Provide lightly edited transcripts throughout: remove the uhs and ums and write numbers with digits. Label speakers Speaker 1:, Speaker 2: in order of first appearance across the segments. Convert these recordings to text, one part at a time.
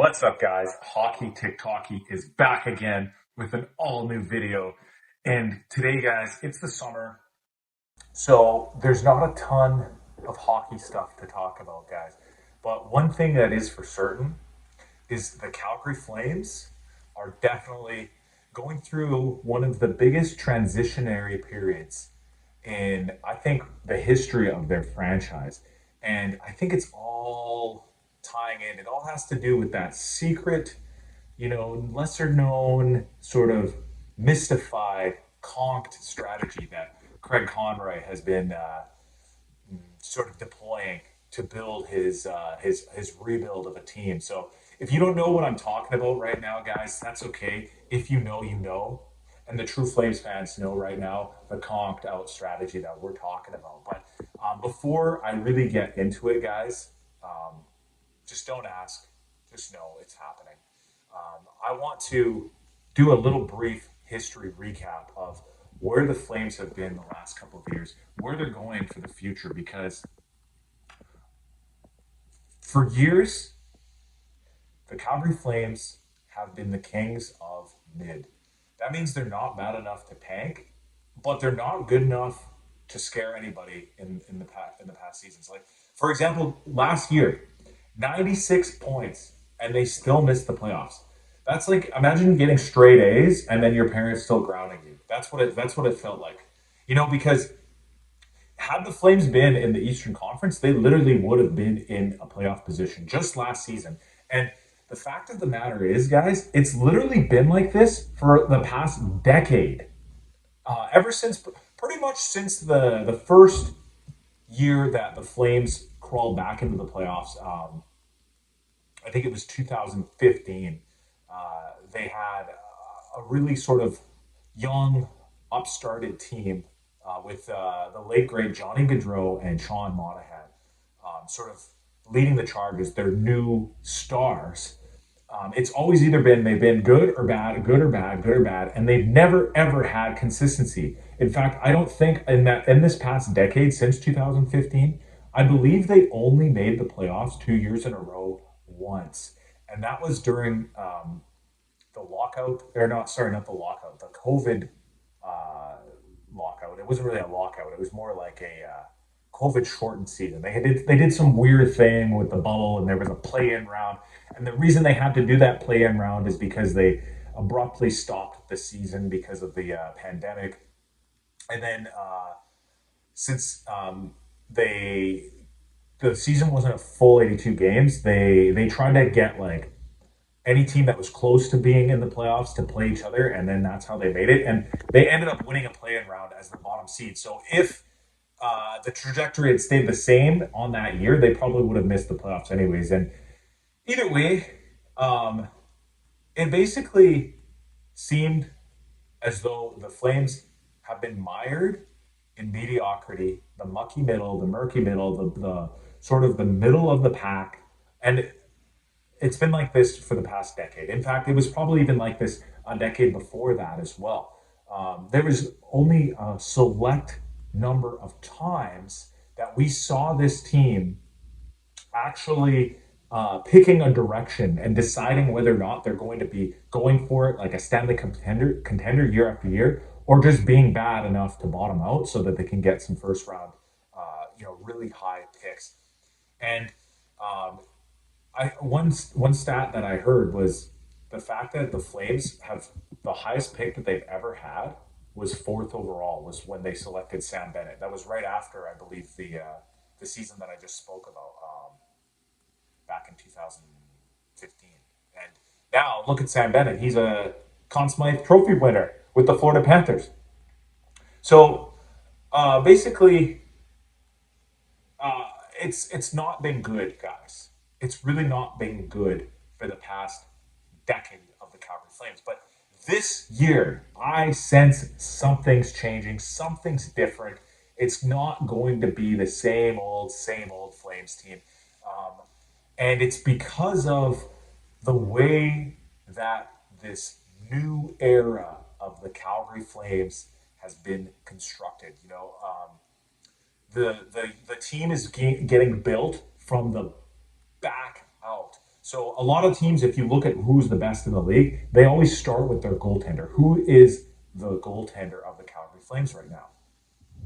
Speaker 1: What's up, guys? HockeyTikTockey is back again with an all new video. And today, guys, it's the summer, so there's not a ton of hockey stuff to talk about, guys. But one thing that is for certain is the Calgary Flames are definitely going through one of the biggest transitionary periods in, I think, the history of their franchise. And I think it's all tying in. It all has to do with that secret, lesser known, sort of mystified, conked strategy that Craig Conroy has been sort of deploying to build his rebuild of a team. So if you don't know what I'm talking about right now, guys, that's okay. If you know, you know. And the true Flames fans know right now the conked out strategy that we're talking about. But before I really get into it, guys, just don't ask. Just know it's happening. I want to do a little brief history recap of where the Flames have been the last couple of years, where they're going for the future, because for years, the Calgary Flames have been the kings of mid. That means they're not bad enough to tank, but they're not good enough to scare anybody in the past seasons. Like, for example, last year, 96 points, and they still missed the playoffs. That's like, imagine getting straight A's and then your parents still grounding you. That's what it felt like. Because had the Flames been in the Eastern Conference, they literally would have been in a playoff position just last season. And the fact of the matter is, guys, it's literally been like this for the past decade. Ever since, pretty much since the first year that the Flames crawled back into the playoffs, I think it was 2015. They had a really sort of young, upstarted team with the late great Johnny Gaudreau and Sean Monahan, sort of leading the charge as their new stars. It's always either been they've been good or bad, good or bad, good or bad, and they've never ever had consistency. In fact, I don't think in this past decade since 2015, I believe they only made the playoffs 2 years in a row once, and that was during the lockout, or not, sorry, not the lockout, the COVID lockout. It wasn't really a lockout. It was more like a COVID shortened season. They did some weird thing with the bubble, and there was a play in round. And the reason they had to do that play in round is because they abruptly stopped the season because of the pandemic. And then since they the season wasn't a full 82 games, they tried to get like any team that was close to being in the playoffs to play each other, and then that's how they made it. And they ended up winning a play-in round as the bottom seed. So if the trajectory had stayed the same on that year, they probably would have missed the playoffs anyways. And either way, um, it basically seemed as though the Flames have been mired in mediocrity, the mucky middle, the murky middle, the sort of the middle of the pack. And it's been like this for the past decade. In fact, it was probably even like this a decade before that as well. There was only a select number of times that we saw this team actually picking a direction and deciding whether or not they're going to be going for it like a Stanley contender year after year, or just being bad enough to bottom out so that they can get some first round, really high picks. And one stat that I heard was the fact that the Flames have the highest pick that they've ever had was fourth overall, was when they selected Sam Bennett. That was right after, I believe, the season that I just spoke about, back in 2015. And now look at Sam Bennett. He's a Conn Smythe Trophy winner with the Florida Panthers. So basically, it's not been good, guys. It's really not been good for the past decade of the Calgary Flames. But this year, I sense something's changing, something's different. It's not going to be the same old Flames team. Um, and it's because of the way that this new era of the Calgary Flames has been constructed. The team is getting built from the back out. So a lot of teams, if you look at who's the best in the league, they always start with their goaltender. Who is the goaltender of the Calgary Flames right now?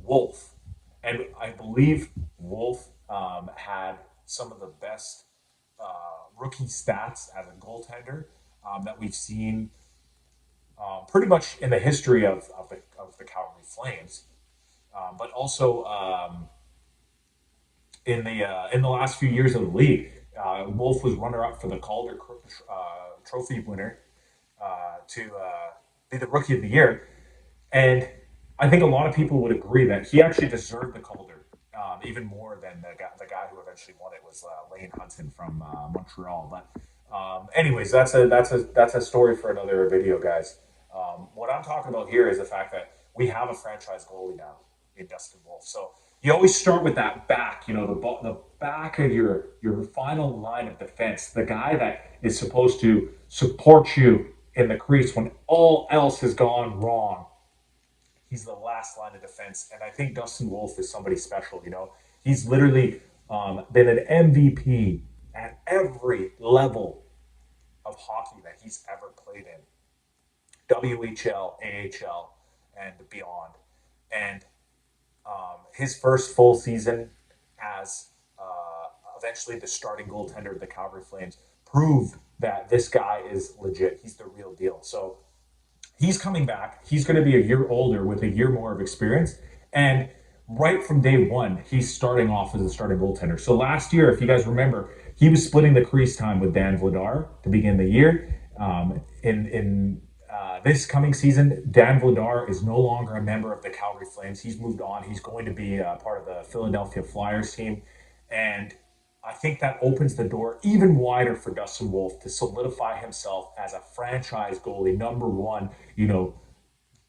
Speaker 1: Wolf. And I believe Wolf had some of the best rookie stats as a goaltender that we've seen pretty much in the history of the Calgary Flames, but also in the last few years of the league. Wolf was runner up for the Calder Trophy winner to be the rookie of the year. And I think a lot of people would agree that he actually deserved the Calder even more than the guy who eventually won it was Lane Hudson from Montreal. But anyways, that's a story for another video, guys. What I'm talking about here is the fact that we have a franchise goalie now in Dustin Wolf. So you always start with that back, the back of your final line of defense, the guy that is supposed to support you in the crease when all else has gone wrong. He's the last line of defense, and I think Dustin Wolf is somebody special. He's literally been an MVP at every level of hockey that he's ever played in. WHL, AHL, and beyond. And his first full season as eventually the starting goaltender of the Calgary Flames proved that this guy is legit. He's the real deal. So he's coming back. He's going to be a year older with a year more of experience. And right from day one, he's starting off as a starting goaltender. So last year, if you guys remember, he was splitting the crease time with Dan Vladar to begin the year. In this coming season, Dan Vladar is no longer a member of the Calgary Flames. He's moved on. He's going to be part of the Philadelphia Flyers team. And I think that opens the door even wider for Dustin Wolf to solidify himself as a franchise goalie, number one,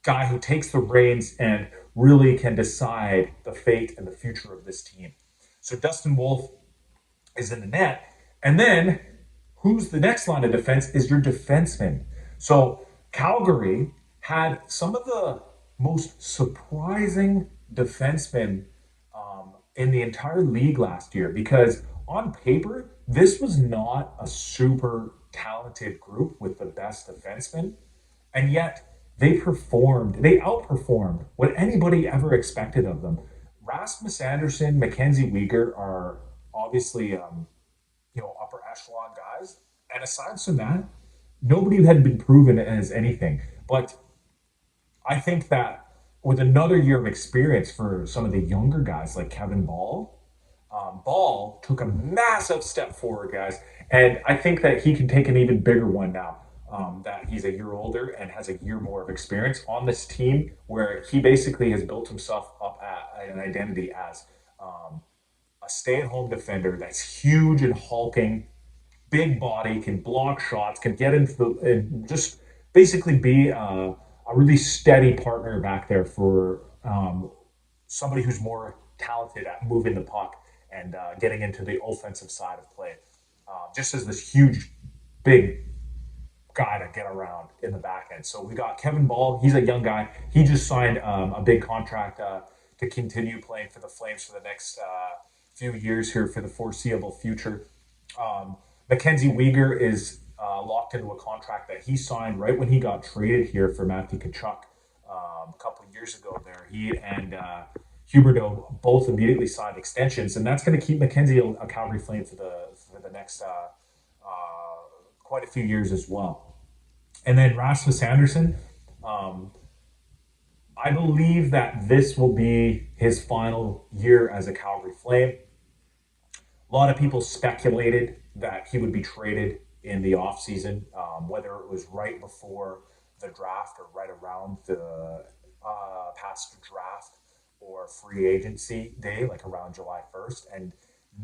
Speaker 1: guy who takes the reins and really can decide the fate and the future of this team. So Dustin Wolf is in the net. And then who's the next line of defense is your defenseman. So Calgary had some of the most surprising defensemen in the entire league last year because on paper, this was not a super talented group with the best defensemen. And yet they outperformed what anybody ever expected of them. Rasmus Anderson, Mackenzie Weegar are obviously upper echelon guys. And aside from that, nobody had been proven as anything. But I think that with another year of experience for some of the younger guys like Kevin Ball, Ball took a massive step forward, guys. And I think that he can take an even bigger one now that he's a year older and has a year more of experience on this team where he basically has built himself up an identity as a stay at home defender that's huge and hulking, big body, can block shots, can get into and just basically be a really steady partner back there for somebody who's more talented at moving the puck and getting into the offensive side of play. Just as this huge, big guy to get around in the back end. So we got Kevin Ball. He's a young guy. He just signed a big contract to continue playing for the Flames for the next few years here for the foreseeable future. Mackenzie Weegar is locked into a contract that he signed right when he got traded here for Matthew Tkachuk a couple of years ago. There, he and Huberdeau both immediately signed extensions, and that's going to keep Mackenzie a Calgary Flame for the next quite a few years as well. And then Rasmus Anderson, I believe that this will be his final year as a Calgary Flame. A lot of people speculated that he would be traded in the offseason, whether it was right before the draft or right around the past draft or free agency day, like around July 1st. And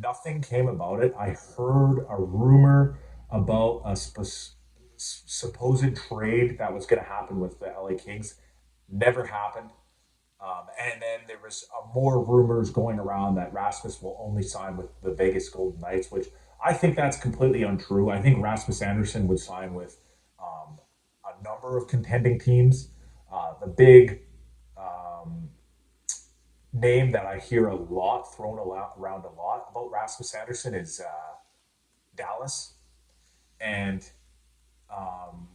Speaker 1: nothing came about it. I heard a rumor about a supposed trade that was going to happen with the LA Kings. Never happened. And then there was more rumors going around that Rasmus will only sign with the Vegas Golden Knights, which I think that's completely untrue. I think Rasmus Anderson would sign with a number of contending teams. The big name that I hear a lot thrown around a lot about Rasmus Anderson is Dallas. And um,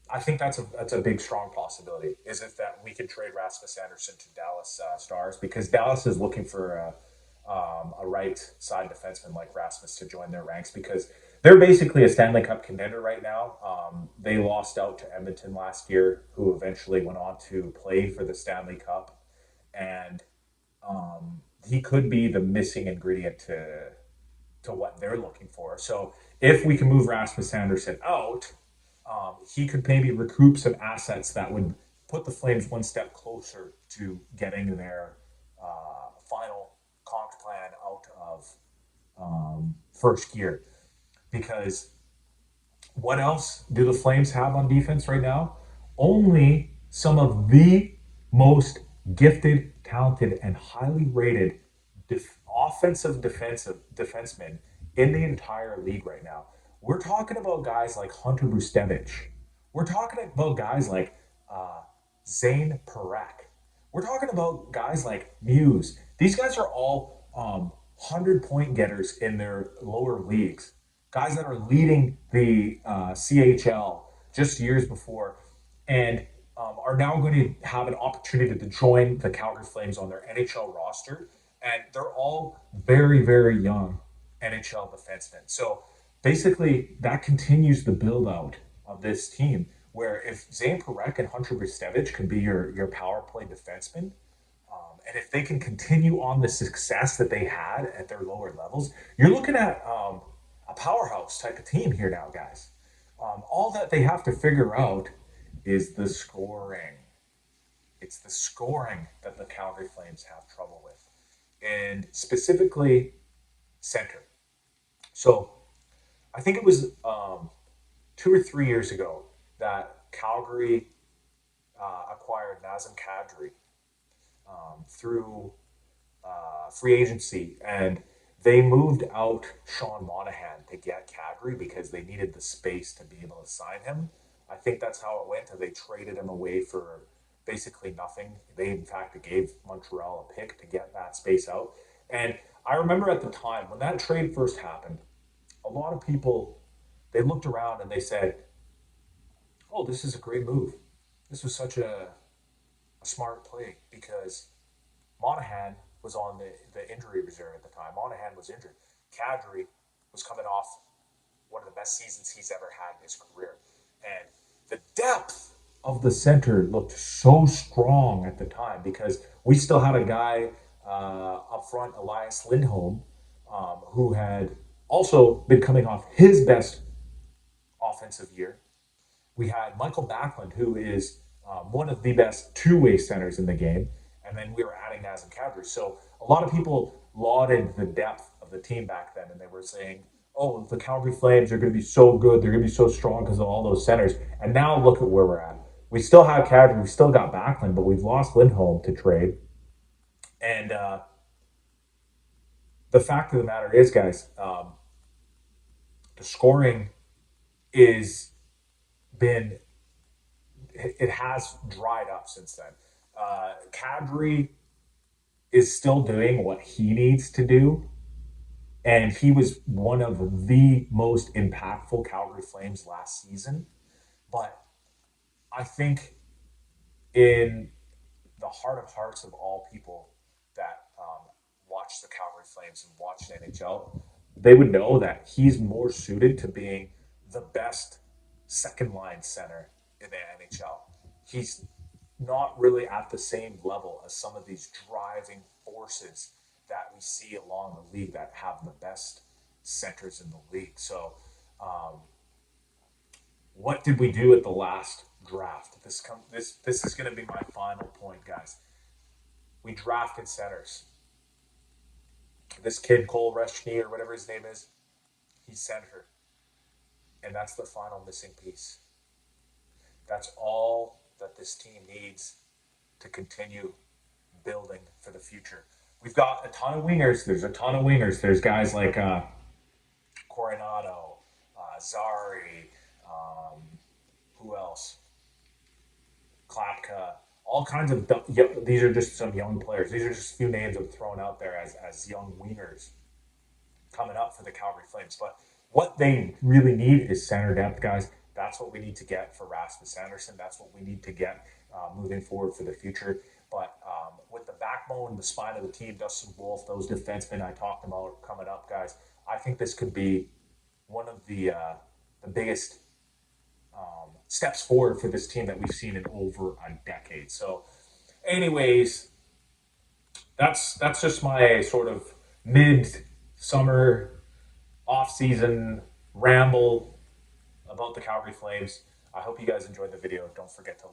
Speaker 1: I think that's a big strong possibility. Is it that we could trade Rasmus Anderson to Dallas Stars because Dallas is looking for a right side defenseman like Rasmus to join their ranks because they're basically a Stanley Cup contender right now. They lost out to Edmonton last year, who eventually went on to play for the Stanley Cup, and he could be the missing ingredient to what they're looking for. So if we can move Rasmus Anderson out, he could maybe recoup some assets that would put the Flames one step closer to getting their final conk plan out of first gear. Because what else do the Flames have on defense right now? Only some of the most gifted, talented, and highly rated offensive defensive defensemen in the entire league right now. We're talking about guys like Hunter Bustevich. We're talking about guys like Zane Parekh. We're talking about guys like Muse. These guys are all 100-point getters in their lower leagues. Guys that are leading the CHL just years before and are now going to have an opportunity to join the Calgary Flames on their NHL roster. And they're all very, very young NHL defensemen. So basically, that continues the build out of this team. Where if Zane Parekh and Hunter Bustevich can be your power play defenseman, and if they can continue on the success that they had at their lower levels, you're looking at a powerhouse type of team here now, guys. All that they have to figure out is the scoring. It's the scoring that the Calgary Flames have trouble with, and specifically center. So I think it was 2 or 3 years ago that Calgary acquired Nazem Kadri through free agency, and they moved out Sean Monahan to get Kadri because they needed the space to be able to sign him. I think that's how it went. They traded him away for basically nothing. They, in fact, gave Montreal a pick to get that space out. And I remember at the time when that trade first happened, a lot of people they looked around and they said, "Oh, this is a great move. This was such a smart play because Monahan was on the injury reserve at the time. Monahan was injured. Kadri was coming off one of the best seasons he's ever had in his career. And the depth of the center looked so strong at the time because we still had a guy up front, Elias Lindholm, who had also been coming off his best offensive year. We had Michael Backlund, who is one of the best two-way centers in the game, and then we were adding Nazem Kadri. So a lot of people lauded the depth of the team back then, and they were saying, "Oh, the Calgary Flames are going to be so good. They're going to be so strong because of all those centers." And now look at where we're at. We still have Kadri, we've still got Backlund, but we've lost Lindholm to trade. And the fact of the matter is, guys, the scoring is been it has dried up since then. Kadri is still doing what he needs to do, and he was one of the most impactful Calgary Flames last season. But I think in the heart of hearts of all people that watch the Calgary Flames and watch the NHL, they would know that he's more suited to being the best second line center in the NHL. He's not really at the same level as some of these driving forces that we see along the league that have the best centers in the league. So, what did we do at the last draft? This is going to be my final point, guys. We drafted centers. This kid Cole Reshny or whatever his name is, he's center, and that's the final missing piece. That's all that this team needs to continue building for the future. We've got a ton of wingers. There's a ton of wingers. There's guys like Coronado, Zari, who else? Klapka. All kinds of these are just some young players. These are just a few names I've thrown out there as young wingers coming up for the Calgary Flames. But what they really need is center depth, guys. That's what we need to get for Rasmus Anderson. That's what we need to get moving forward for the future. But with the backbone, the spine of the team, Dustin Wolf, those defensemen I talked about coming up, guys, I think this could be one of the biggest steps forward for this team that we've seen in over a decade. So, anyways, that's just my sort of mid-summer off-season ramble about the Calgary Flames. I hope you guys enjoyed the video. Don't forget to